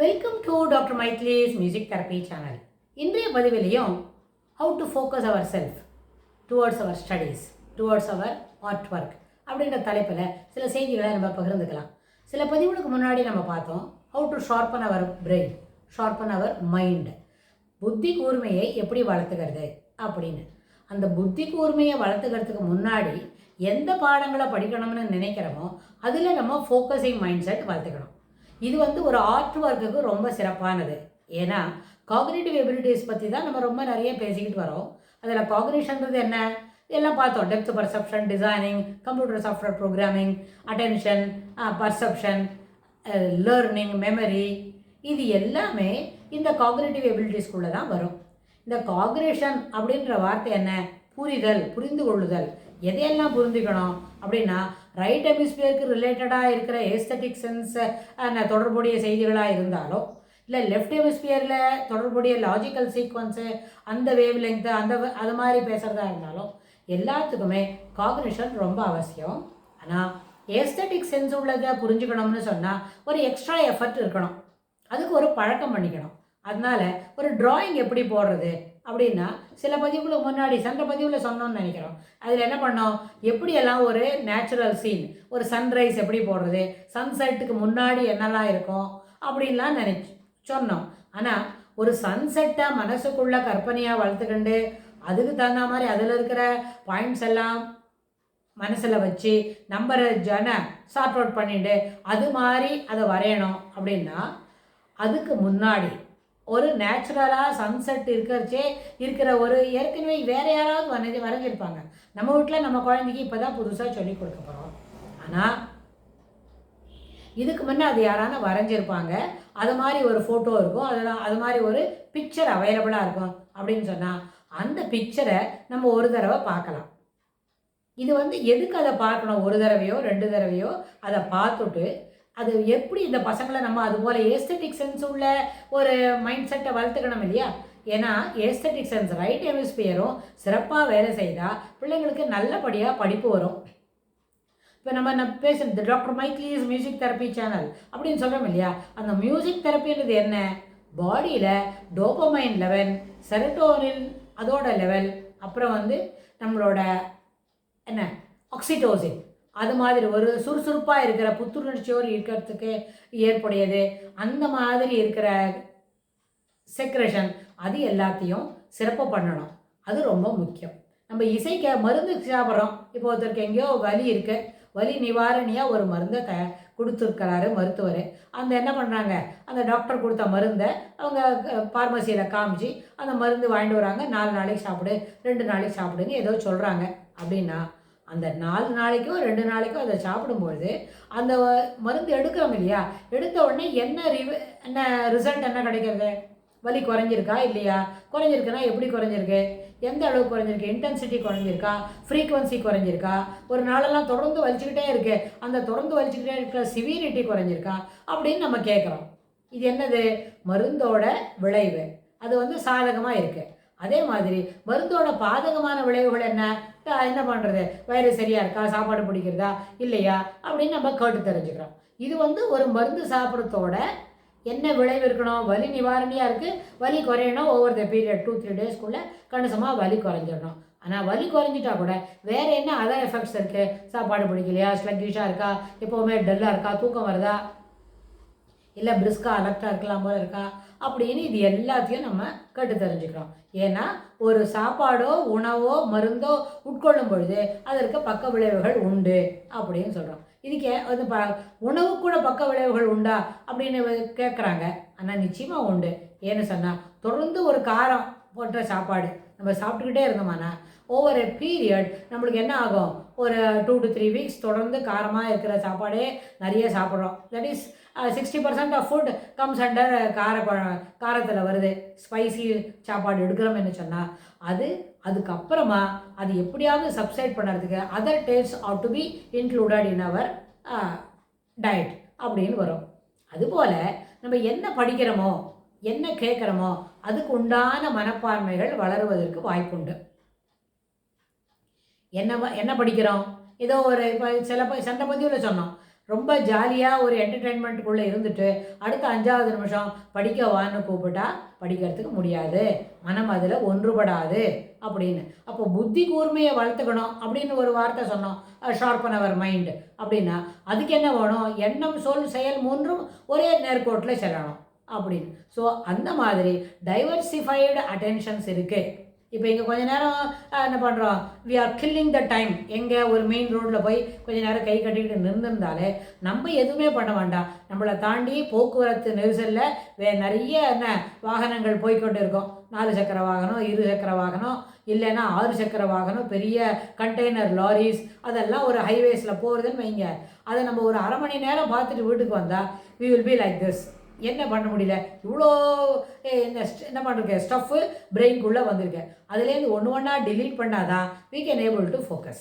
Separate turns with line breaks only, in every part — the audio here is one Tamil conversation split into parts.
Welcome to doctor Maithili's music therapy channel. இன்றைய பதிவிலையும் how to focus our self towards our studies towards our art work அப்படின்ற தலைப்பில் சில செய்திகளை நம்ம பகிர்ந்துக்கலாம். சில பதிவுகளுக்கு முன்னாடி நம்ம பார்த்தோம் how to sharpen our brain, sharpen our mind, புத்தி கூர்மையை எப்படி வளர்த்துக்கிறது அப்படின்னு. அந்த புத்தி கூர்மையை வளர்த்துக்கிறதுக்கு முன்னாடி எந்த பாடங்களை படிக்கணும்னு நினைக்கிறோமோ அதில் நம்ம ஃபோக்கஸிங் மைண்ட் செட் வளர்த்துக்கணும். இது ஒரு ஆர்ட் ஒர்க்குக்கு ரொம்ப சிறப்பானது. ஏன்னா காக்னிட்டிவ் எபிலிட்டிஸ் பற்றி தான் நம்ம ரொம்ப நிறைய பேசிக்கிட்டு வரோம். அதில் காக்னிஷன்றது என்ன எல்லாம் பார்த்தோம். Depth perception, designing, computer software programming, attention, perception, learning, memory, இது எல்லாமே இந்த காக்னிட்டிவ் எபிலிட்டிஸ்குள்ளே தான் வரும். இந்த காக்னிஷன் அப்படின்ற வார்த்தை என்ன? புரிதல், புரிந்து கொள்ளுதல். எதையெல்லாம் புரிஞ்சுக்கணும் அப்படின்னா, ரைட் ஹெமிஸ்பியருக்கு ரிலேட்டடாக இருக்கிற ஏஸ்தட்டிக் சென்ஸ் தொடர்புடைய செய்திகளாக இருந்தாலும், இல்லை லெஃப்ட் ஹெமிஸ்பியரில் தொடர்புடைய லாஜிக்கல் சீக்வன்ஸு, அந்த வேவ் லெங்க்த்து, அது மாதிரி பேசுகிறதா இருந்தாலும் எல்லாத்துக்குமே காக்னிஷன் ரொம்ப அவசியம். ஆனால் ஏஸ்தட்டிக் சென்ஸ் உள்ளதை புரிஞ்சுக்கணும்னு சொன்னால் ஒரு எக்ஸ்ட்ரா எஃபர்ட் இருக்கணும், அதுக்கு ஒரு பழக்கம் பண்ணிக்கணும். அதனால் ஒரு ட்ராயிங் எப்படி போடுறது அப்படின்னா, சில பதிவுகளுக்கு முன்னாடி சென்ற பதிவில் சொன்னோன்னு நினைக்கிறோம். அதில் என்ன பண்ணோம், எப்படியெல்லாம் ஒரு நேச்சுரல் சீன், ஒரு சன்ரைஸ் எப்படி போடுறது, சன்செட்டுக்கு முன்னாடி என்னெல்லாம் இருக்கும் அப்படின்லாம் சொன்னோம். ஆனால் ஒரு சன்செட்டை மனசுக்குள்ளே கற்பனையாக வளர்த்துக்கிண்டு அதுக்கு தகுந்த மாதிரி அதில் இருக்கிற பாயிண்ட்ஸ் எல்லாம் மனசில் வச்சு நம்பரை சார்ட் அவுட் பண்ணிட்டு அது மாதிரி அதை வரையணும். அப்படின்னா அதுக்கு முன்னாடி ஒரு நேச்சுரலாக சன்செட் இருக்கிற ஒரு ஏற்கனவே வேறு யாராவது வரைஞ்சிருப்பாங்க. நம்ம வீட்டில் நம்ம குழந்தைக்கு இப்போ தான் புதுசாக சொல்லி கொடுக்க போகிறோம். ஆனால் இதுக்கு முன்னே அது யாரான வரைஞ்சிருப்பாங்க. அது மாதிரி ஒரு ஃபோட்டோ இருக்கும், அது மாதிரி ஒரு பிக்சர் அவைலபிளாக இருக்கும். அப்படின்னு சொன்னால் அந்த பிக்சரை நம்ம ஒரு தடவை பார்க்கலாம். இது எதுக்கு அதை பார்க்கணும்? ஒரு தடவையோ 2 தடவையோ அதை பார்த்துட்டு அது எப்படி இந்த பசங்களை நம்ம அதுபோல் ஏஸ்தட்டிக் சென்ஸ் உள்ள ஒரு மைண்ட் செட்டை வளர்த்துக்கணும் இல்லையா? ஏன்னா ஏஸ்தட்டிக் சென்ஸ் ரைட் ஹெமிஸ்பியரும் சிறப்பாக வேலை செய்தால் பிள்ளைங்களுக்கு நல்லபடியாக படிப்பு வரும். இப்போ நம்ம பேசுகிறது doctor Maithili's music therapy channel அப்படின்னு சொல்கிறோம் இல்லையா? அந்த மியூசிக் தெரப்பின்றது என்ன? பாடியில் டோபமைன் லெவல், செரட்டோனின் அதோட லெவல், அப்புறம் நம்மளோட என்ன ஆக்சிடோசின், அது மாதிரி ஒரு சுறுசுறுப்பாக இருக்கிற புத்துணர்ச்சியோடு இருக்கிறதுக்கு ஏற்புடையது, அந்த மாதிரி இருக்கிற செக்ரேஷன், அது எல்லாத்தையும் சிறப்பு பண்ணணும். அது ரொம்ப முக்கியம். நம்ம இசைக்க மருந்து சாப்பிட்றோம். இப்போ ஒருத்தருக்கு எங்கேயோ வலி இருக்குது, வலி நிவாரணியாக ஒரு மருந்தை கொடுத்துருக்கிறாரு மருத்துவர். என்ன பண்ணுறாங்க, அந்த டாக்டர் கொடுத்த மருந்தை அவங்க ஃபார்மசியில் காமிச்சு அந்த மருந்து வாங்கிட்டு வராங்க. 4 நாளைக்கு சாப்பிடு, 2 நாளைக்கு சாப்பிடுங்க ஏதோ சொல்கிறாங்க. அப்படின்னா அந்த 4 நாளைக்கோ 2 நாளைக்கோ அதை சாப்பிடும்பொழுது அந்த மருந்து எடுக்கிறோம் இல்லையா? எடுத்த உடனே என்ன ரிசல்ட் என்ன கிடைக்கிறது? வலி குறைஞ்சிருக்கா இல்லையா? குறைஞ்சிருக்குன்னா எப்படி குறைஞ்சிருக்கு, எந்த அளவு குறைஞ்சிருக்கு, இன்டென்சிட்டி குறைஞ்சிருக்கா, ஃப்ரீக்குவன்சி குறைஞ்சிருக்கா, ஒரு நாளெல்லாம் தொடர்ந்து வலிச்சுக்கிட்டே இருக்கு, அந்த தொடர்ந்து வலிச்சுக்கிட்டே இருக்கிற சிவியரிட்டி குறைஞ்சிருக்கா அப்படின்னு நம்ம கேட்குறோம். இது என்னது? மருந்தோட விளைவு. அது சாதகமாக இருக்குது. அதே மாதிரி மருந்தோட பாதகமான விளைவுகள் என்ன பண்ணுறது? வயிறு சரியாக இருக்கா, சாப்பாடு பிடிக்கிறதா இல்லையா அப்படின்னு நம்ம கேட்டு தெரிஞ்சுக்கிறோம். இது ஒரு மருந்து சாப்பிட்றதோட என்ன விளைவு இருக்கணும்? வலி நிவாரணியாக இருக்குது, வலி குறையணும். ஓவர் த பீரியட் 2-3 டேஸ்க்குள்ளே கணிசமாக வலி குறைஞ்சிடணும். ஆனால் வலி குறைஞ்சிட்டா கூட வேறு என்ன அதர் எஃபெக்ட்ஸ் இருக்குது? சாப்பாடு பிடிக்கலையா, ஸ்லக்கிஷாக இருக்கா, எப்போவுமே டல்லாக இருக்கா, தூக்கம் வருதா, இல்லை பிரிஸ்காக அலர்ட்டாக இருக்கலாம் போல இருக்கா அப்படின்னு இது எல்லாத்தையும் நம்ம கேட்டு தெரிஞ்சுக்கிறோம். ஏன்னா ஒரு சாப்பாடோ உணவோ மருந்தோ உட்கொள்ளும் பொழுது அதற்கு பக்க விளைவுகள் உண்டு அப்படின்னு சொல்கிறோம். இதுக்கு உணவு கூட பக்க விளைவுகள் உண்டா அப்படின்னு கேட்குறாங்க. ஆனால் நிச்சயமாக உண்டு. ஏன்னு சொன்னால் தொடர்ந்து ஒரு காரம் போன்ற சாப்பாடு நம்ம சாப்பிட்டுக்கிட்டே இருந்தோம்னா ஓவர் எ பீரியட் நம்மளுக்கு என்ன ஆகும்? ஒரு 2 to 3 வீக்ஸ் தொடர்ந்து காரமாக இருக்கிற சாப்பாடே நிறைய சாப்பிட்றோம். That is 60% of food comes under காரத்தில் வருது. ஸ்பைசி சாப்பாடு எடுக்கிறோம்னு சொன்னால் அதுக்கப்புறமா அது எப்படியாவது சப்சைட் பண்ணுறதுக்கு other taste ought to be included in our diet அப்படின்னு வரும். அதுபோல் நம்ம என்ன படிக்கிறோமோ என்ன கேட்குறோமோ அதுக்கு உண்டான மனப்பான்மைகள் வளருவதற்கு வாய்ப்புண்டு. என்ன படிக்கிறோம்? ஏதோ ஒரு இப்போ சென்ற பதிவில் சொன்னோம், ரொம்ப ஜாலியாக ஒரு என்டர்டெயின்மெண்ட்டுக்குள்ளே இருந்துட்டு அடுத்த 5வது நிமிஷம் படிக்க வான்னு கூப்பிட்டா படிக்கிறதுக்கு முடியாது, மனம் அதில் ஒன்றுபடாது அப்படின்னு. அப்போ புத்தி கூர்மையை வளர்த்துக்கணும் அப்படின்னு ஒரு வார்த்தை சொன்னோம், ஷார்ப்பன் அவர் மைண்டு அப்படின்னா அதுக்கு என்ன வேணும்? எண்ணம் சொல் செயல் மூன்றும் ஒரே நேர்கோட்டில் செல்லணும் அப்படின்னு. ஸோ அந்த மாதிரி டைவர்சிஃபைடு அட்டென்ஷன்ஸ் இருக்குது. இப்போ இங்கே கொஞ்ச நேரம் என்ன பண்ணுறோம், we are killing the time. எங்கே ஒரு மெயின் ரோட்டில் போய் கொஞ்ச நேரம் கை கட்டிக்கிட்டு நின்றுருந்தாலே நம்ம எதுவுமே பண்ண வேண்டாம். நம்மளை தாண்டி போக்குவரத்து நெரிசலில் நிறைய என்ன வாகனங்கள் போய்கொண்டு இருக்கோம். 4 சக்கர வாகனம், 2 சக்கர வாகனம், இல்லைன்னா 6 சக்கர வாகனம், பெரிய கண்டெய்னர் லாரிஸ், அதெல்லாம் ஒரு ஹைவேஸில் போகிறதுன்னு வைங்க. அதை நம்ம ஒரு அரை மணி நேரம் பார்த்துட்டு வீட்டுக்கு வந்தால் we will be like this. என்ன பண்ண முடியல, இவ்வளோ என்ன பண்ணுறேன் ஸ்டஃப்பு பிரெயின்குள்ளே வந்திருக்கேன். அதுலேருந்து ஒன்று ஒன்றா டிலீட் பண்ணாதான் we can able to focus.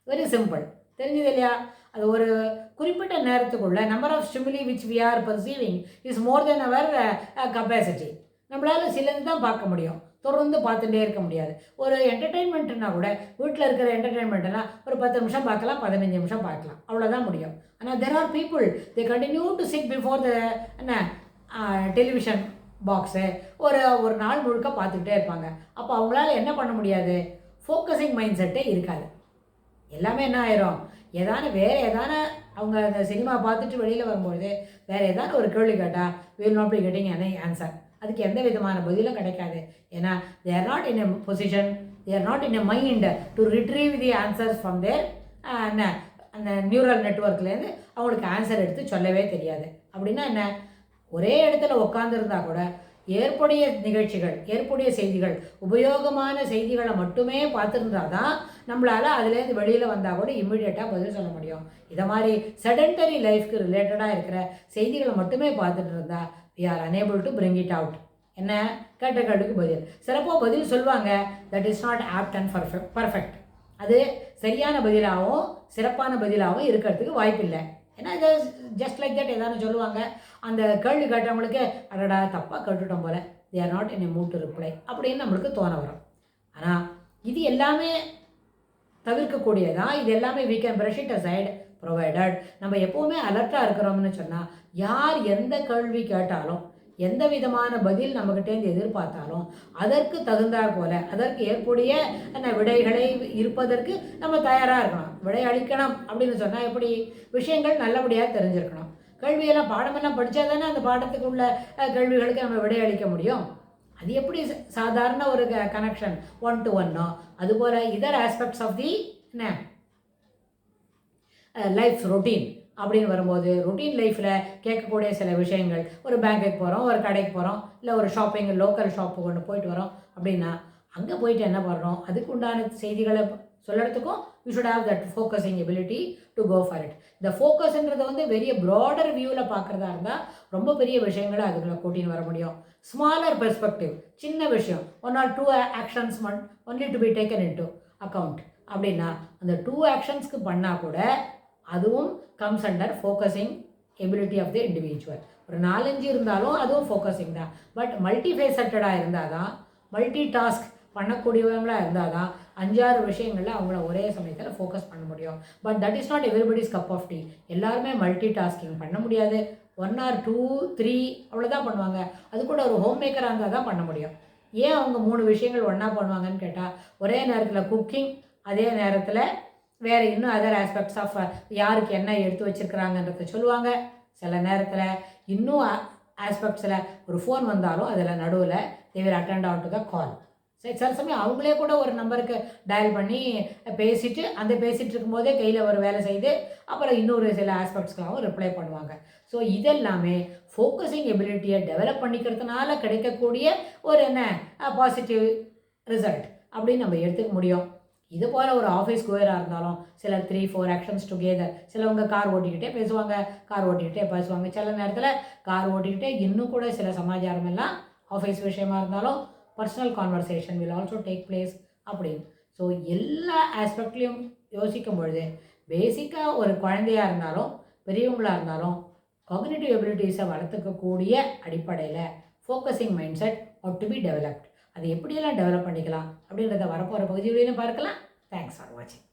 Very simple. தெரிஞ்சது இல்லையா? அது ஒரு குறிப்பிட்ட நேரத்துக்குள்ள number of stimuli which we are perceiving is more than our capacity. நம்மளால் சிலது தான் பார்க்க முடியும், தொடர்ந்து பார்த்துட்டே இருக்க முடியாது. ஒரு என்டர்டெயின்மெண்ட்னா கூட வீட்டில் இருக்கிற என்டர்டெயின்மெண்ட்லாம் ஒரு 10 நிமிஷம் பார்க்கலாம், 15 நிமிஷம் பார்க்கலாம், அவ்வளோதான் முடியும். ஆனால் there are people they continue to sit before the என்ன டெலிவிஷன் பாக்ஸு ஒரு நாள் முழுக்க பார்த்துக்கிட்டே இருப்பாங்க. அப்போ அவங்களால என்ன பண்ண முடியாது? ஃபோக்கஸிங் மைண்ட் செட்டே இருக்காது. எல்லாமே என்ன ஆயிரும், வேறு அவங்க அந்த சினிமா பார்த்துட்டு வெளியில் வரும்பொழுது வேறு ஒரு கேள்வி கேட்டால் will not be getting any answer. அதுக்கு எந்த விதமான பதிலும் கிடைக்காது. ஏன்னா they are not in a position, they are not in a mind to retrieve the answers from their அந்த நியூரல் நெட்வொர்க்லேருந்து அவங்களுக்கு ஆன்சர் எடுத்து சொல்லவே தெரியாது. அப்படின்னா என்ன, ஒரே இடத்துல உட்காந்துருந்தா கூட ஏற்புடைய நிகழ்ச்சிகள், ஏற்புடைய செய்திகள், உபயோகமான செய்திகளை மட்டுமே பார்த்துருந்தா தான் நம்மளால் அதுலேருந்து வெளியில் வந்தால் கூட இம்மிடியேட்டாக பதில் சொல்ல முடியும். இதை மாதிரி செடன்டரி லைஃப்க்கு ரிலேட்டடாக இருக்கிற செய்திகளை மட்டுமே பார்த்துட்டு இருந்தால் we are unable to bring it out. என்ன கேட்ட கேள்விக்கு பதில் சிறப்பாக பதில் சொல்லுவாங்க, that is not apt and perfect. அது சரியான பதிலாகவும் சிறப்பான பதிலாகவும் இருக்கிறதுக்கு வாய்ப்பில்லை. ஏன்னா இது ஜஸ்ட் லைக் தட் ஏதாவது சொல்லுவாங்க, அந்த கேள்வி கேட்டவங்களுக்கு அடடா தப்பாக கேட்டுட்டோம் போல, தே are not in a mood to reply அப்படின்னு நம்மளுக்கு தோண வரும். ஆனால் இது எல்லாமே தவிர்க்கக்கூடியதான். இது எல்லாமே we can brush it aside provided நம்ம எப்போவுமே அலர்ட்டாக இருக்கிறோம்னு சொன்னால் யார் எந்த கேள்வி கேட்டாலும் எந்த விதமான பதில் நம்மகிட்டேருந்து எதிர்பார்த்தாலும் அதற்கு தகுந்தாற் போல அதற்கு ஏற்புடைய விடைகளை இருப்பதற்கு நம்ம தயாராக இருக்கணும். விடை அளிக்கணும் அப்படின்னு சொன்னால் எப்படி, விஷயங்கள் நல்லபடியாக தெரிஞ்சிருக்கணும். கேள்வியெல்லாம் பாடமெல்லாம் படித்தா தானே அந்த பாடத்துக்கு உள்ள கேள்விகளுக்கு நம்ம விடை அளிக்க முடியும். அது எப்படி சாதாரண ஒரு கனெக்ஷன் 1-to-1 அதுபோல் இதர் aspects of the life routine அப்படின்னு வரும்போது ரொட்டீன் லைஃப்பில் கேட்கக்கூடிய சில விஷயங்கள், ஒரு பேங்க்குக்கு போகிறோம், ஒரு கடைக்கு போகிறோம், இல்லை ஒரு ஷாப்பிங் லோக்கல் ஷாப்பு கொண்டு போயிட்டு வரோம் அப்படின்னா அங்கே போயிட்டு என்ன பண்ணுறோம், அதுக்கு உண்டான செய்திகளை சொல்கிறதுக்கும் you should have that focusing ability to go for it. இந்த ஃபோக்கஸ்ன்றதை பெரிய ப்ராடர் வியூவில் பார்க்குறதா இருந்தால் ரொம்ப பெரிய விஷயங்களை அதுக்குள்ளே கூட்டின்னு வர முடியும். ஸ்மாலர் பெர்ஸ்பெக்டிவ், சின்ன விஷயம், 1 or 2 actions only to be taken into account அப்படின்னா அந்த 2 ஆக்ஷன்ஸ்க்கு பண்ணால் கூட அதுவும் comes under focusing ability of the individual. ஒரு 4-5 இருந்தாலும் அதுவும் ஃபோக்கஸிங் தான். பட் மல்டிஃபேசட்டடாக இருந்தால் தான், மல்டி டாஸ்க் பண்ணக்கூடியவங்களாக இருந்தால் தான் 5-6 விஷயங்களில் அவங்கள ஒரே சமயத்தில் ஃபோக்கஸ் பண்ண முடியும். But that is not everybody's cup of tea. எல்லாருமே மல்டி டாஸ்கிங் பண்ண முடியாது. 1 or 2, 3 அவ்வளோதான் பண்ணுவாங்க. அது கூட ஒரு ஹோம் மேக்கராக இருந்தால் தான் பண்ண முடியும். ஏன் அவங்க 3 விஷயங்கள் ஒன்றா பண்ணுவாங்கன்னு கேட்டால், ஒரே நேரத்தில் குக்கிங், அதே நேரத்தில் வேறு இன்னும் அதர் ஆஸ்பெக்ட்ஸ் ஆஃப் யாருக்கு என்ன எடுத்து வச்சுருக்கிறாங்கன்றத சொல்லுவாங்க. சில நேரத்தில் இன்னும் ஆஸ்பெக்ட்ஸில் ஒரு ஃபோன் வந்தாலும் அதில் நடுவில் they will attend out to the call. சில சமயம் அவங்களே கூட ஒரு நம்பருக்கு டயல் பண்ணி பேசிட்டு பேசிகிட்டு இருக்கும்போதே கையில் ஒரு வேலை செய்து அப்புறம் இன்னொரு சில ஆஸ்பெக்ட்ஸ்க்காகவும் ரிப்ளை பண்ணுவாங்க. ஸோ இதெல்லாமே ஃபோக்கஸிங் எபிலிட்டியை டெவலப் பண்ணிக்கிறதுனால கிடைக்கக்கூடிய ஒரு பாசிட்டிவ் ரிசல்ட் அப்படின்னு நம்ம எடுத்துக்க முடியும். இது போல் ஒரு ஆஃபீஸ் கோயராக இருந்தாலும் சிலர் 3-4 ஆக்ஷன்ஸ் டுகெதர். சிலவங்க கார் ஓட்டிக்கிட்டே பேசுவாங்க, சில நேரத்தில் கார் ஓட்டிக்கிட்டே இன்னும் கூட சில சமாச்சாரம் எல்லாம் ஆஃபீஸ் விஷயமா இருந்தாலும் personal conversation will also take place அப்படின்னு. ஸோ எல்லா ஆஸ்பெக்ட்லேயும் யோசிக்கும் பொழுது பேசிக்காக ஒரு குழந்தையாக இருந்தாலும் பெரியவங்களாக இருந்தாலும் காக்னிட்டிவ் எபிலிட்டிஸை வளர்த்துக்கக்கூடிய அடிப்படையில் focusing mindset ought to be developed. அது எப்படியெல்லாம் டெவலப் பண்ணிக்கலாம் அப்படின்றத வரப்போகிற பகுதியிலையும் பார்க்கலாம். தேங்க்ஸ் ஃபார் வாட்சிங்.